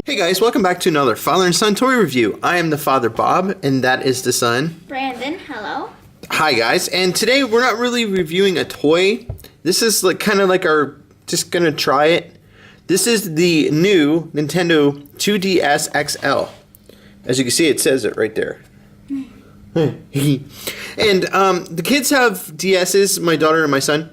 Hey guys, welcome back to another father and son toy review. I am the father, Bob, and that is the son, Brandon. Hello. Hi guys, and today we're not really reviewing a toy. This is kind of like our, just gonna try it. This is the new Nintendo 2DS XL. As you can see, it says it right there. And the kids have DSs, my daughter and my son.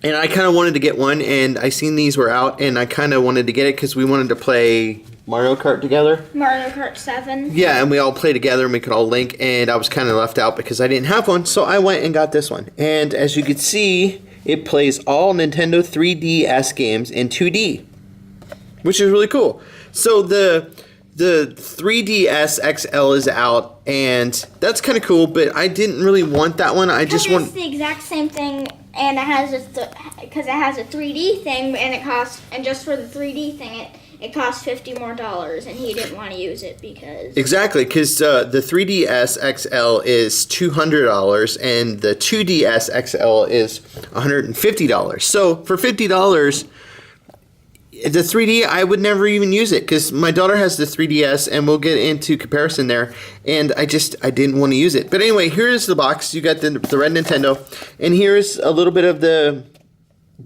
And I kind of wanted to get one, and I seen these were out, and I kind of wanted to get it because we wanted to play Mario Kart together. Mario Kart 7. Yeah, and we all play together, and we could all link, and I was kind of left out because I didn't have one, so I went and got this one. And as you can see, it plays all Nintendo 3DS games in 2D, which is really cool. So the 3DS XL is out, and that's kind of cool, but I didn't really want that one. I just want... It's the exact same thing, and it has because it has a 3D thing, and just for the 3D thing, it costs $50 more, and he didn't want to use it because... Exactly, because the 3DS XL is $200, and the 2DS XL is $150. So for $50... the 3D, I would never even use it because my daughter has the 3DS, and we'll get into comparison there. And I didn't want to use it. But anyway, here's the box. You got the red Nintendo, and here's a little bit of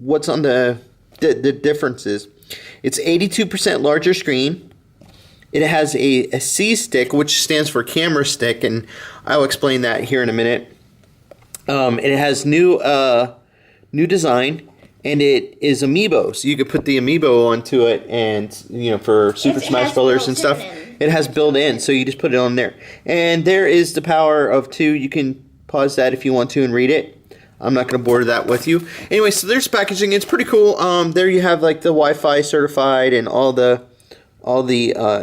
what's on the differences. It's 82% larger screen. It has a C stick, which stands for camera stick, and I'll explain that here in a minute. It has new design. And it is amiibo, so you could put the amiibo onto it, and for Super Smash Bros. And stuff, it has built in, so you just put it on there. And there is the power of 2. You can pause that if you want to and read it. I'm not going to bore that with you. Anyway, so there's packaging. It's pretty cool. There you have like the Wi-Fi certified and all the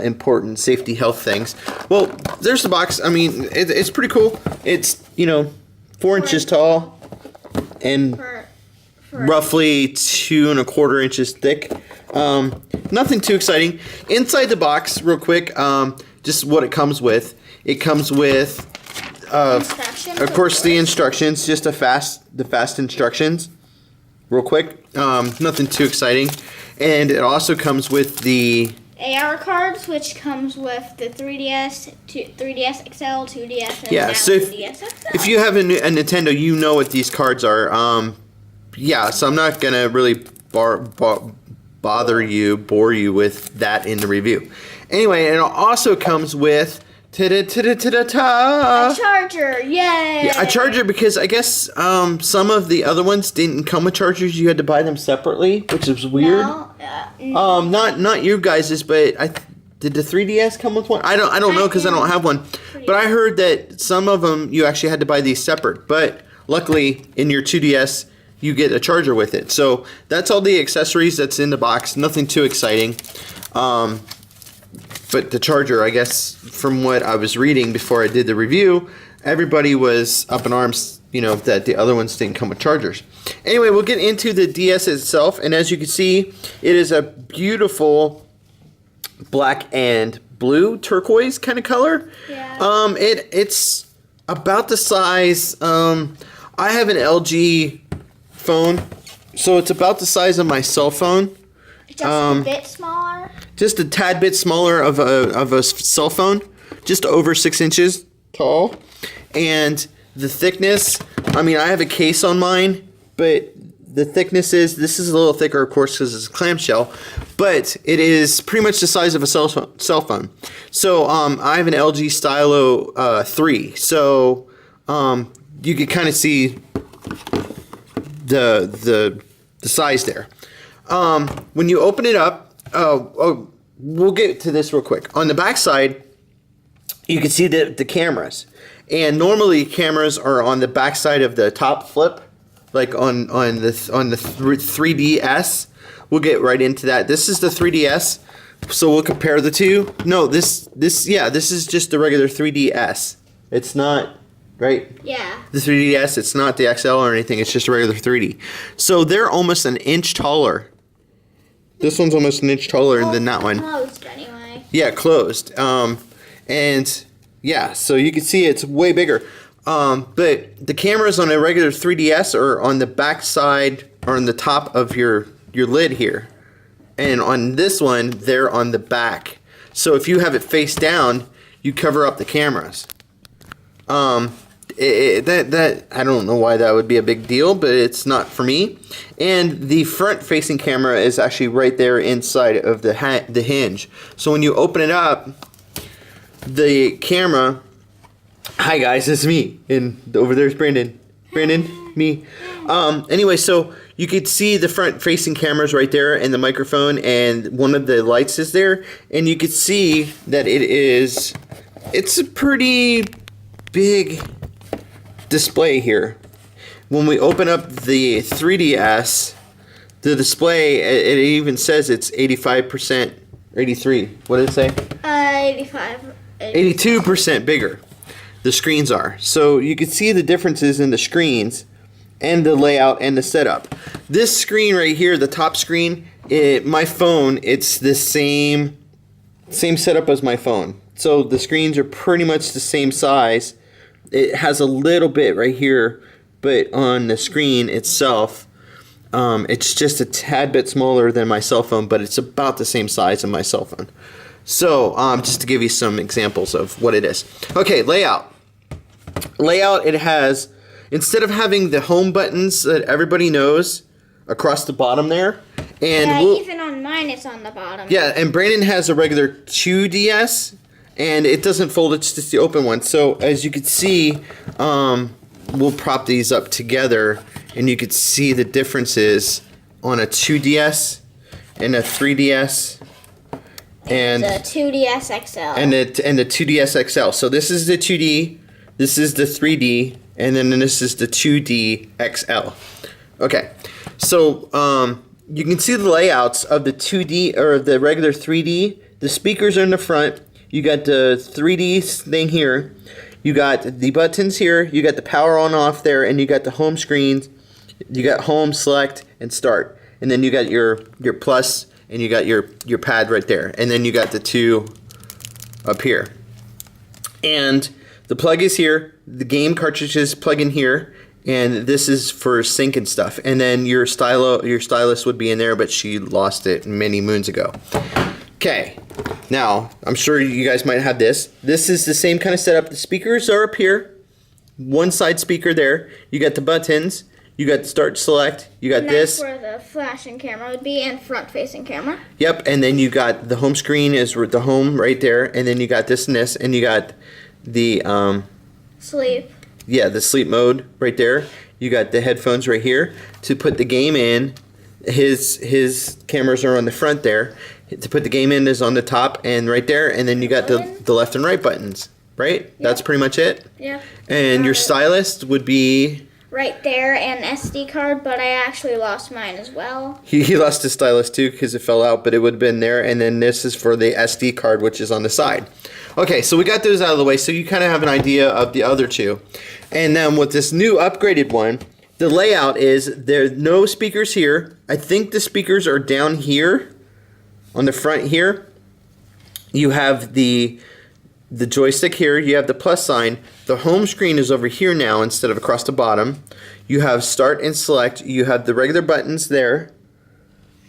important safety health things. Well, there's the box. I mean, it's pretty cool. It's 4 inches tall and roughly 2 1/4 inches thick. Nothing too exciting. Inside the box, real quick, just what it comes with. It comes with, of course, the instructions. Just the fast instructions, real quick. Nothing too exciting. And it also comes with the AR cards, which comes with the 3DS, 3DS XL, 2DS, and yeah. So if you have a Nintendo, you know what these cards are. Yeah, so I'm not going to really bore you with that in the review. Anyway, it also comes with a charger, yay! Yeah, a charger, because I guess some of the other ones didn't come with chargers. You had to buy them separately, which is weird. No, not you guys's, but did the 3DS come with one? I don't know because I don't have one. But I heard that some of them you actually had to buy these separate. But luckily, in your 2DS, you get a charger with it. So that's all the accessories that's in the box. Nothing too exciting. But the charger, I guess, from what I was reading before I did the review, everybody was up in arms, that the other ones didn't come with chargers. Anyway, we'll get into the DS itself. And as you can see, it is a beautiful black and blue turquoise kind of color. Yeah. It's about the size. I have an LG phone, so it's about the size of my cell phone. Just a bit smaller. Just a tad bit smaller of a cell phone, just over 6 inches tall. And the thickness, I mean, I have a case on mine, but the thickness this is a little thicker, of course, because it's a clamshell, but it is pretty much the size of a cell phone. So I have an LG Stylo 3, so you can kind of see the size there. When you open it up, we'll get to this real quick. On the back side, you can see the cameras, and normally cameras are on the back side of the top flip, like on the 3DS. We'll get right into that. This is the 3DS, so we'll compare the two. No, this is just the regular 3DS. It's not. Right? Yeah. The 3DS, it's not the XL or anything. It's just a regular 3D. So they're almost an inch taller. This one's almost an inch taller than that one. Closed anyway. Yeah, closed. And yeah, so you can see it's way bigger. But the cameras on a regular 3DS are on the back side or on the top of your lid here. and on this one, they're on the back. So if you have it face down, you cover up the cameras. That I don't know why that would be a big deal, but it's not for me. And the front-facing camera is actually right there inside of the hinge. So when you open it up, the camera. Hi guys, it's me, and over there's Brandon. Brandon, me. Anyway, so you could see the front-facing cameras right there, and the microphone, and one of the lights is there, and you could see that it's a pretty big display here. When we open up the 3DS, the display, it even says it's 85%, 83. What did it say? 85. 82% bigger. The screens are. So you can see the differences in the screens and the layout and the setup. This screen right here, the top screen, my phone, it's the same setup as my phone. So the screens are pretty much the same size. It has a little bit right here, but on the screen itself, it's just a tad bit smaller than my cell phone, but it's about the same size as my cell phone. So, just to give you some examples of what it is. Okay, layout. Layout, it has, instead of having the home buttons that everybody knows across the bottom there, and yeah, even on mine it's on the bottom. Yeah, and Brandon has a regular 2DS, and it doesn't fold, it's just the open one. So, as you can see, we'll prop these up together, and you can see the differences on a 2DS and a 3DS. And the 2DS XL. And the 2DS XL. So this is the 2D, this is the 3D, and then this is the 2D XL. Okay, so you can see the layouts of the 2D or the regular 3D. The speakers are in the front. You got the 3D thing here. You got the buttons here. You got the power on off there, and you got the home screens. You got home, select, and start, and then you got your plus. And you got your pad right there. And then you got the two up here. And the plug is here. The game cartridges plug in here. And this is for sync and stuff. And then your stylus would be in there, but she lost it many moons ago. Okay. Now, I'm sure you guys might have this. This is the same kind of setup. The speakers are up here. One side speaker there. You got the buttons. You got start select, you got this. That's where the flashing camera would be and front facing camera. Yep, and then you got the home screen is the home right there, and then you got this and this, and you got the sleep. Yeah, the sleep mode right there. You got the headphones right here to put the game in. His cameras are on the front there. To put the game in is on the top and right there, and then you got the left and right buttons, right? Yep. That's pretty much it. Yeah. And your stylus would be right there, and SD card, but I actually lost mine as well. He lost his stylus too because it fell out, but it would have been there. And then this is for the SD card, which is on the side. Okay, so we got those out of the way, so you kind of have an idea of the other two. And then with this new upgraded one, the layout is there's no speakers here. I think the speakers are down here on the front here. You have the joystick here, you have the plus sign. The home screen is over here now instead of across the bottom. You have start and select. You have the regular buttons there.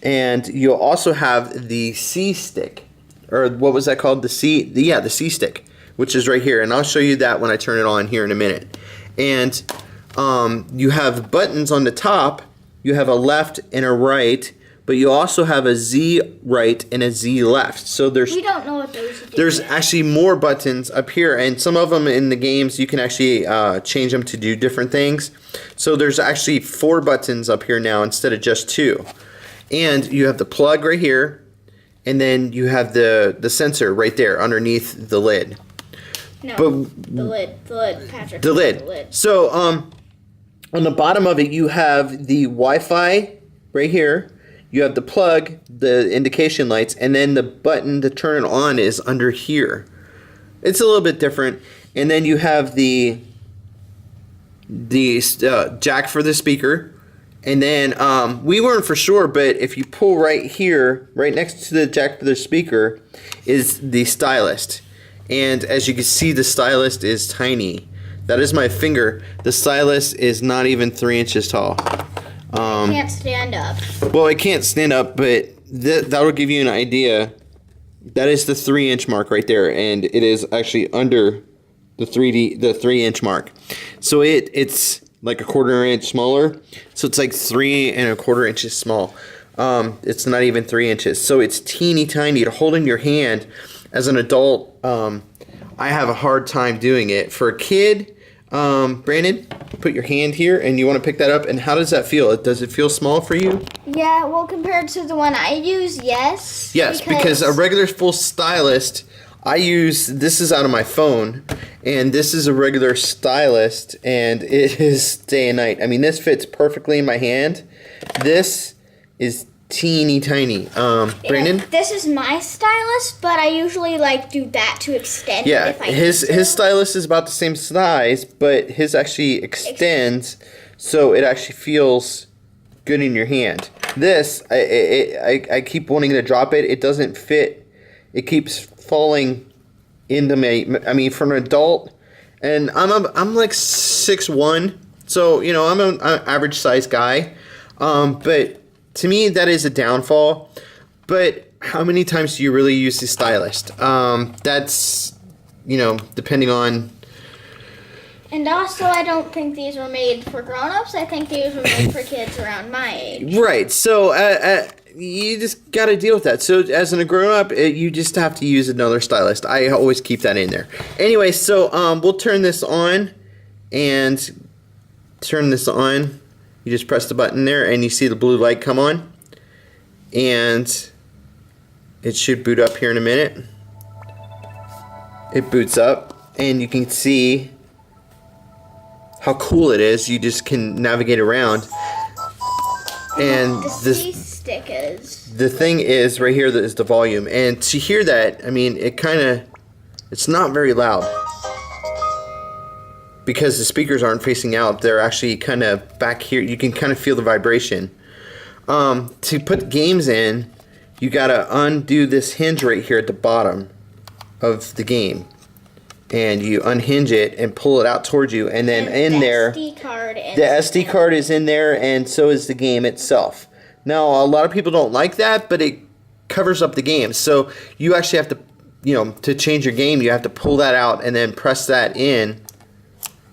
And you'll also have the C stick. Or what was that called? The C stick, which is right here. And I'll show you that when I turn it on here in a minute. And you have buttons on the top. You have a left and a right. But you also have a Z right and a Z left. So we don't know what those do. There's actually more buttons up here, and some of them in the games you can actually change them to do different things. So there's actually 4 buttons up here now instead of just 2. And you have the plug right here, and then you have the sensor right there underneath the lid. No, the lid, Patrick. The lid. So on the bottom of it you have the Wi-Fi right here. You have the plug, the indication lights, and then the button to turn it on is under here. It's a little bit different. And then you have the jack for the speaker. And then we weren't for sure, but if you pull right here, right next to the jack for the speaker, is the stylus. And as you can see, the stylus is tiny. That is my finger. The stylus is not even 3 inches tall. It can't stand up. Well, it can't stand up, but that'll give you an idea. That is the 3-inch mark right there, and it is actually under the 3-inch mark. So it's like a 1/4 inch smaller. So it's like 3 1/4 inches small. It's not even 3 inches. So it's teeny tiny to hold in your hand. As an adult, I have a hard time doing it. For a kid, Brandon, put your hand here and you want to pick that up. And how does that feel? Does it feel small for you? Yeah, well, compared to the one I use, yes. Yes, because a regular full stylist, this is out of my phone, and this is a regular stylist, and it is day and night. I mean, this fits perfectly in my hand. This is teeny tiny. Brandon? Yeah, this is my stylus, but I usually do that to extend it if I his stylus is about the same size, but his actually extends, so it actually feels good in your hand. This, I keep wanting to drop it. It doesn't fit. It keeps falling into me. I mean, for an adult, and I'm like 6'1", so I'm an average size guy. But to me, that is a downfall. But how many times do you really use the stylist? That's depending on. And also, I don't think these were made for grown-ups. I think these were made for kids around my age. Right. So you just got to deal with that. So as a grown-up, you just have to use another stylist. I always keep that in there. Anyway, so we'll turn this on. And turn this on. You just press the button there, and you see the blue light come on. And it should boot up here in a minute. It boots up, and you can see how cool it is. You just can navigate around. And the C-stick is. The thing is, right here, that is the volume. And to hear that, I mean, it's not very loud. Because the speakers aren't facing out, they're actually kind of back here. You can kind of feel the vibration. To put games in, you gotta undo this hinge right here at the bottom of the game. And you unhinge it and pull it out towards you, and then in there, the SD card is in there, and so is the game itself. Now, a lot of people don't like that, but it covers up the game. So you actually have to, to change your game, you have to pull that out and then press that in,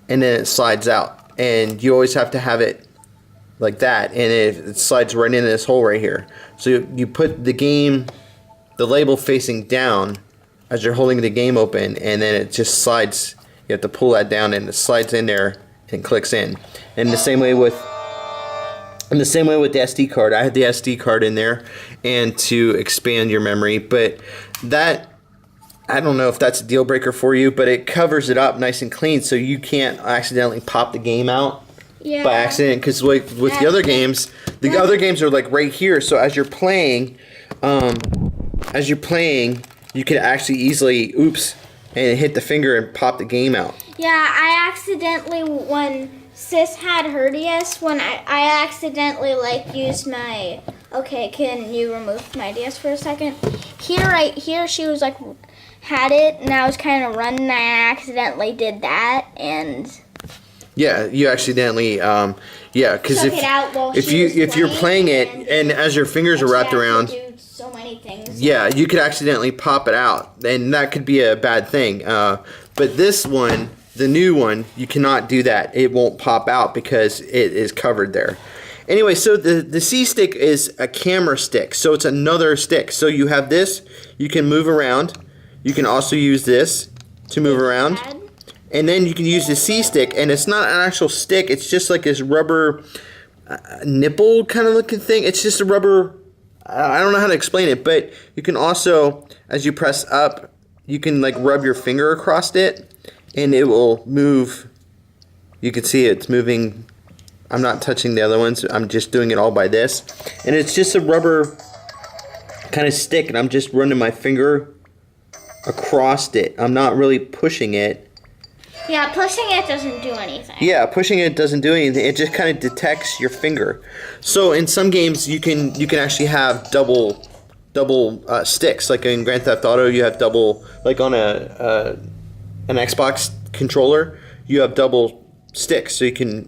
and then it slides out. And you always have to have it like that, and it slides right into this hole right here. So you put the label facing down as you're holding the game open, and then it just slides. You have to pull that down, and it slides in there and clicks in. And the same way with the SD card. I had the SD card in there, and to expand your memory. But that, I don't know if that's a deal breaker for you, but it covers it up nice and clean, so you can't accidentally pop the game out by accident. Because with the other games, other games are like right here. So as you're playing, you could actually easily, and hit the finger and pop the game out. Yeah, I accidentally, when Sis had her DS, when I accidentally used my, okay, can you remove my DS for a second? Right here, she was had it, and I was kind of running, and I accidentally did that, and... Yeah, you accidentally, because if you're playing it, and as your fingers are wrapped around... so many things. Yeah, you could accidentally pop it out, and that could be a bad thing. But this one, the new one, you cannot do that. It won't pop out because it is covered there. Anyway, so the C stick is a camera stick, so it's another stick. So you have this, you can move around. You can also use this to move around. And then you can use the C stick, and it's not an actual stick. It's just like this rubber nipple kind of looking thing. It's just a rubber... I don't know how to explain it, but you can also, as you press up, you can rub your finger across it, and it will move. You can see it's moving. I'm not touching the other ones. I'm just doing it all by this. And it's just a rubber kind of stick, and I'm just running my finger across it. I'm not really pushing it. Yeah, pushing it doesn't do anything. Yeah, pushing it doesn't do anything. It just kind of detects your finger. So in some games, you can actually have double sticks. Like in Grand Theft Auto, you have double. Like on an Xbox controller, you have double sticks, so you can,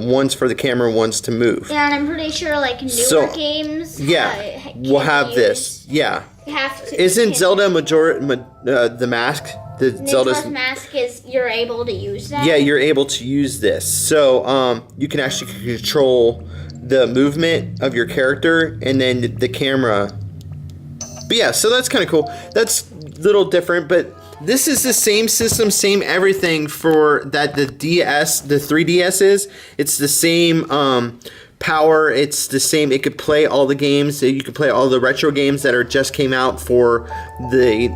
one's for the camera, one's to move. Yeah, and I'm pretty sure like newer games. We'll have this. Yeah. Isn't Zelda the Mask? Zelda's Mask is you're able to use that. Yeah, you're able to use this. So you can actually control the movement of your character and then the camera. But yeah, so that's kind of cool. That's a little different, but this is the same system, same everything for that the 3DS is. It's the same power. It's the same. It could play all the games. You could play all the retro games that just came out for the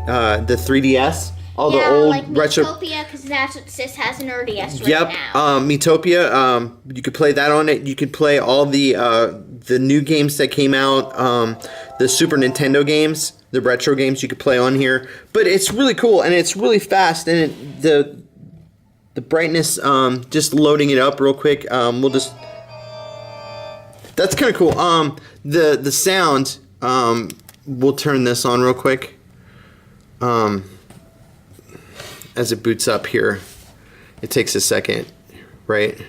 3DS. All the old like retro. Miitopia, because that's what Sis has in her DS right yep. now. Miitopia. You could play that on it. You could play all the new games that came out. The Super Nintendo games, the retro games you could play on here. But it's really cool and it's really fast. And the brightness. Just loading it up real quick. We'll just. That's kind of cool. The sound. We'll turn this on real quick. As it boots up here, it takes a second, right?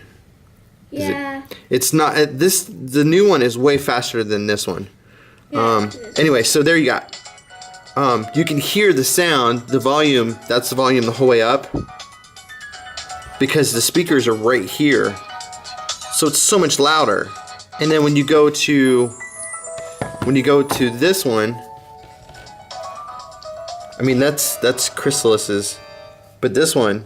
Yeah. It's not the new one is way faster than this one. Yeah, anyway, so there you got. You can hear the sound, the volume. That's the volume the whole way up, because the speakers are right here, so it's so much louder. And then when you go to this one, I mean that's Chrysalis's. But this one,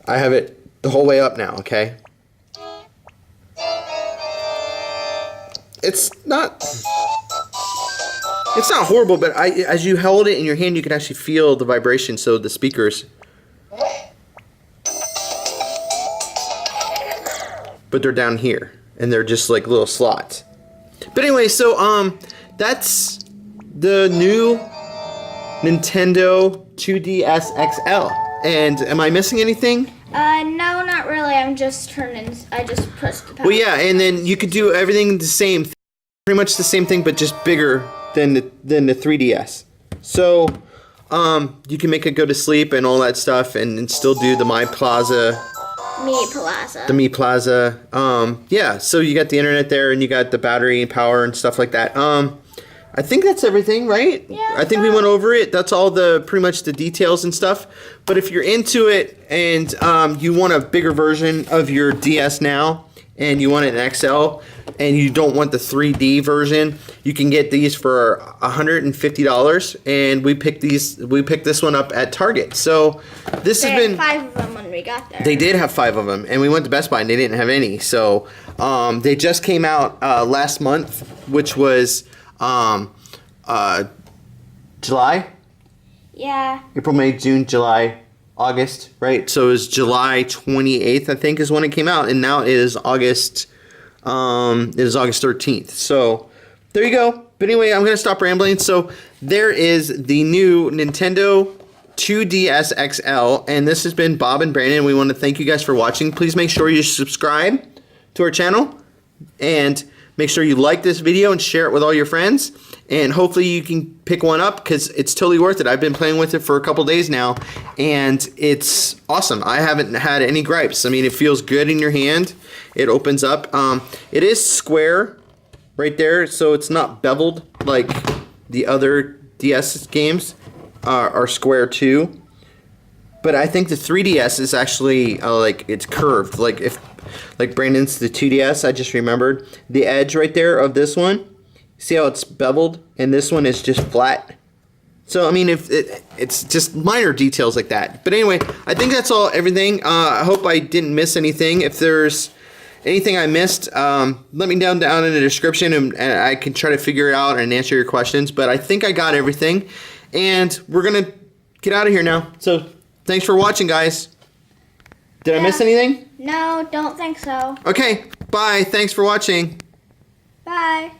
I have it the whole way up now, okay? It's not horrible, but as you held it in your hand, you can actually feel the vibration, so the speakers. But they're down here, and they're just like little slots. But anyway, so that's the new Nintendo 2DS XL. And am I missing anything? No, not really. I just pressed the power. Well, yeah, and then you could do everything the same, pretty much the same thing, but just bigger than the 3DS. So, you can make it go to sleep and all that stuff, and still do the Mi Plaza. The Mi Plaza. Yeah, so you got the internet there, and you got the battery and power and stuff like that. I think that's everything, right? Yeah. I think we went over it. That's all pretty much the details and stuff. But if you're into it and you want a bigger version of your DS now, and you want an XL, and you don't want the 3D version, you can get these for $150. And we picked this one up at Target. So this has been 5 of them when we got there. They did have 5 of them, and we went to Best Buy and they didn't have any. So they just came out last month, which was July? Yeah. April, May, June, July, August, right? So it was July 28th, I think, is when it came out, and now it is August 13th. So there you go. But anyway, I'm going to stop rambling. So there is the new Nintendo 2DS XL, and this has been Bob and Brandon. We want to thank you guys for watching. Please make sure you subscribe to our channel, and make sure you like this video and share it with all your friends. And hopefully you can pick one up, because it's totally worth it. I've been playing with it for a couple days now, and it's awesome. I haven't had any gripes. I mean, it feels good in your hand. It opens up. It is square right there, so it's not beveled like the other DS games are square too. But I think the 3DS is actually it's curved. Like Brandon's the 2DS, I just remembered the edge right there of this one. See how it's beveled, and this one is just flat. So I mean, it's just minor details like that. But anyway, I think that's everything. I hope I didn't miss anything. If there's anything I missed, let me down in the description, and I can try to figure it out and answer your questions. But I think I got everything, and we're gonna get out of here now. So thanks for watching, guys. Did I miss anything? No, don't think so. Okay, bye. Thanks for watching. Bye.